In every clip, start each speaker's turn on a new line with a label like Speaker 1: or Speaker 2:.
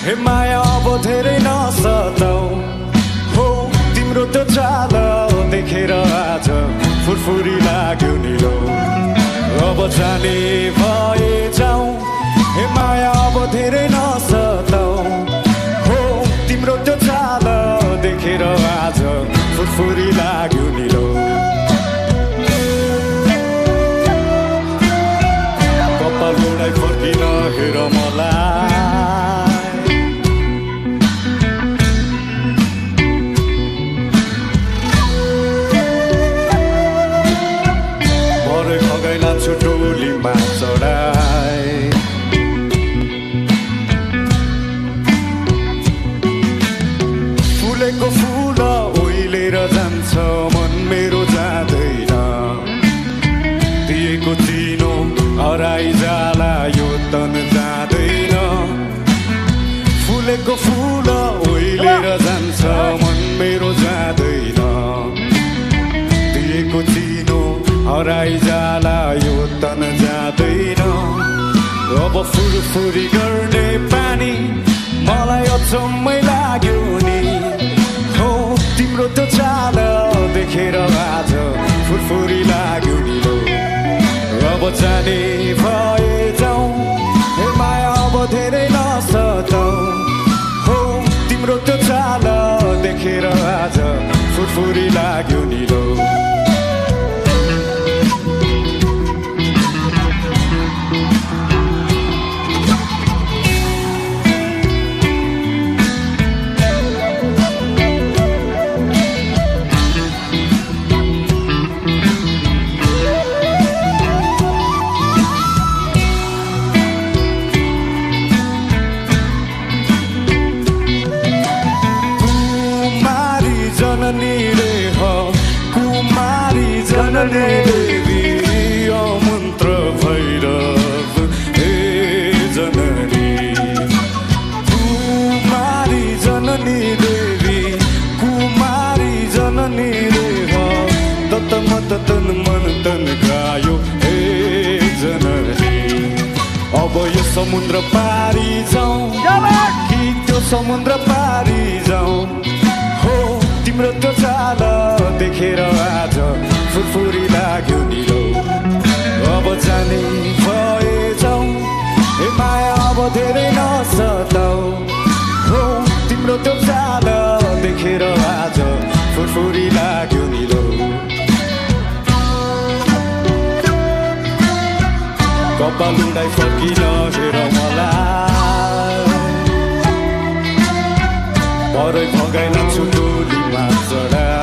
Speaker 1: हे माया अब धेरै नसताऊ हो तिम्रो त्यो चाल देखेर आज फुरफुरी लाग्यो निलो अब जाने भए जाऊ हे माया अब धेरै नसताऊ हो तिम्रो त्यो चाल देखेर आज फुरफुरी लाग्यो निलो कपाल उडाइ फर्किन हेर मलाई भरे खगैला छुटोलीमा चढाए फुलेको फुल ओइलेर जान्छ मन मेरो जाँदैन दिएको चिनो हराइ जाला यो तन जाँदैन फुलेको फुल ओइलेर जान्छ मन मेरो जाँदैन दिएको चिनो हराइ जाला यो तन जाँदैन अब फुरफुरी गर्ने पानी मलाई अचम्मै लाग्यो नि हो तिम्रो त्यो चाल देखेर आज फुरफुरी लाग्यो नि अब जाने भए जाऊ हे माया अब धेरै नसताऊ हो तिम्रो त्यो चाल देखेर आज फुरफुरी लाग्यो निलो देवी मन्त्र भैरव हे जननी कुमारी जननी देवी कुमारी जननी देव तत मत तन मन तन गायो हे जननी अब यो समुद्र पारी जाऊ कि त्यो समुद्र पारी जाऊ हो तिम्रो त्यो चाल देखेर आज फुरफुरी लाग्यो निलो अब जाने भए जाऊ हे माया अब धेरै नसताऊ हो तिम्रो त्यो चाल देखेर आज फुरफुरी लाग्यो निलो कपाल उडाइ फर्किन हेर मलाई भरै भगाइला छुटोलीमा चढाए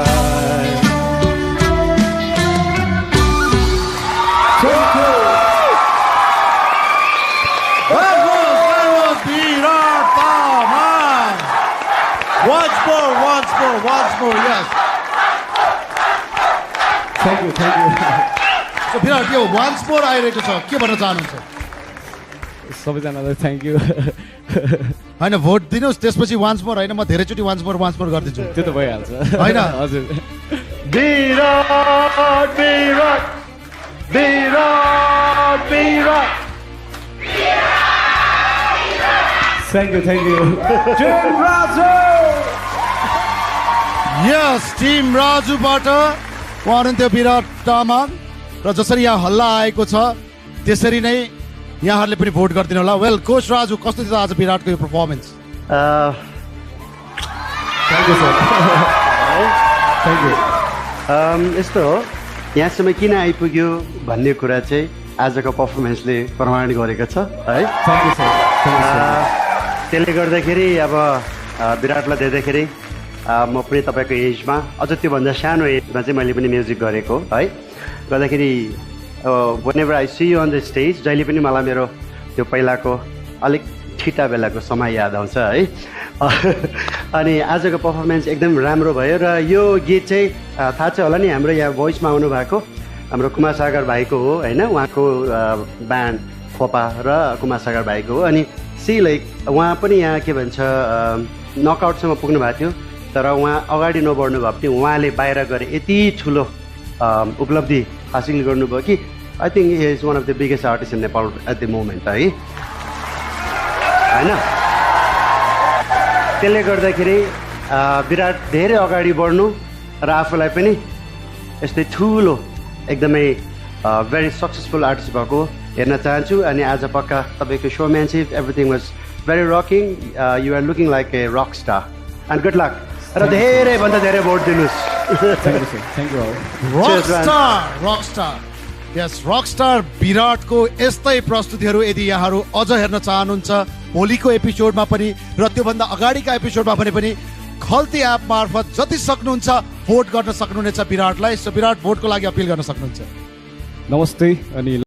Speaker 2: Once more, yes.
Speaker 3: Thank you.
Speaker 2: So, Virat, यो once more आइरहेको छ के भन्न चाहनुहुन्छ
Speaker 3: सबैजनालाई थ्याङ्क यू
Speaker 2: हैन भोट दिनुस् त्यसपछि once more हैन म धेरैचोटि once more गरिदिन्छु
Speaker 3: त्यो त भइहाल्छ
Speaker 2: हैन
Speaker 3: हजुर
Speaker 1: Virat
Speaker 3: thank you
Speaker 1: team Raju
Speaker 2: यस टिम राजुबाट हुनुहुन्थ्यो विराट तामाङ र जसरी यहाँ हल्ला आएको छ त्यसरी नै यहाँहरूले पनि भोट गरिदिनु होला वेल कोच राजु कस्तो थियो आज विराटको यो performance
Speaker 3: thank you sir thank you
Speaker 4: यस्तो हो यहाँसम्म किन आइपुग्यो भन्ने कुरा चाहिँ आजको पर्फर्मेन्सले प्रमाण गरेको छ है
Speaker 3: थ्याङ्क यू सर
Speaker 4: त्यसले गर्दाखेरि अब विराटलाई देख्दाखेरि म पनि तपाईँको एजमा अझ त्योभन्दा सानो एजमा चाहिँ मैले पनि म्युजिक गरेको है गर्दाखेरि whenever I see you on the stage जहिले पनि मलाई मेरो त्यो पहिलाको अलिक ठिटा बेलाको समय याद आउँछ है अनि आजको पर्फर्मेन्स एकदम राम्रो भयो र यो गीत चाहिँ थाहा छ होला नि हाम्रो यहाँ भोइसमा आउनु भएको हाम्रो कुमार सागर भाइको हो हैन उहाँको ब्यान्ड फोपा र कुमार सागर भाइको हो अनि सी लाइक उहाँ पनि यहाँ के भन्छ नकआउटसम्म पुग्नु भएको थियो तर उहाँ अगाडि नबढ्नु भयो पनि उहाँले बाहिर गएर यति ठुलो उपलब्धि हासिल गर्नुभयो कि I think he is one of the biggest artist in Nepal at the moment है हैन त्यसले गर्दाखेरि विराट धेरै अगाडि बढ्नु र आफूलाई पनि यस्तै ठुलो एकदमै भेरी सक्सेसफुल आर्टिस्ट भएको हेर्न चाहन्छु अनि आज पक्का तपाईँको showmanship everything was very rocking you are looking like a rock star and good luck र धेरैभन्दा धेरै भोट दिनुहोस्
Speaker 3: thank you sir thank you
Speaker 2: rockstar यस रकस्टार विराटको यस्तै प्रस्तुतिहरू यदि यहाँहरू अझ हेर्न चाहनुहुन्छ भोलिको एपिसोडमा पनि र त्योभन्दा अगाडिका एपिसोडमा पनि खल्ती एप मार्फत जति सक्नुहुन्छ भोट गर्न सक्नुहुनेछ विराटलाई। सो विराट भोटको लागि अपिल गर्न सक्नुहुन्छ।
Speaker 3: नमस्ते अनि